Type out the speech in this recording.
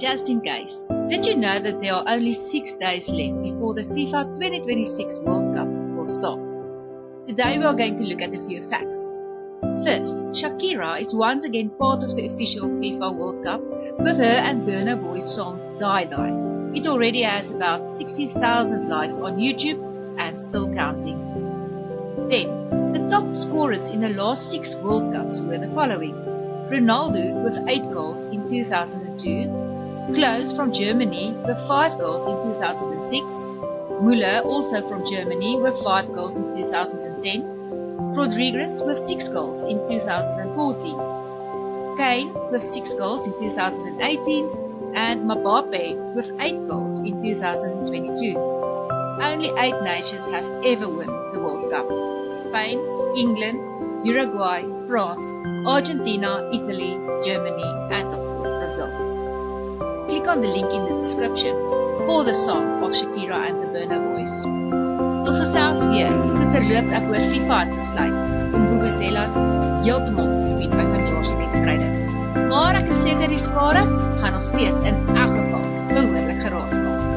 just in case, did you know that there are only 6 days left before the FIFA 2026 World Cup will start? Today we are going to look at a few facts. First, Shakira is once again part of the official FIFA World Cup with her and Burna Boy's song Die Die. It already has about 60,000 likes on YouTube and still counting. Then, the top scorers in the last 6 World Cups were the following: Ronaldo with 8 goals in 2002, Klose from Germany with 5 goals in 2006, Müller also from Germany with 5 goals in 2010, Rodriguez with 6 goals in 2014, Kane with 6 goals in 2018, and Mbappe with 8 goals in 2022. Only 8 nations have ever won the World Cup: Spain, England, Uruguay, France, Argentina, Italy, Germany, and of course Brazil. Click on the link in the description for the song of Shakira and the Burna Boys. Ons gesels weer, so terloops ek oor FIFA het besluit om Vuvuzelas heeltemal te verbied by vanjaar se wedstryde. Maar ek is seker die skare gaan nog steeds in elk geval behoorlik geraas maak.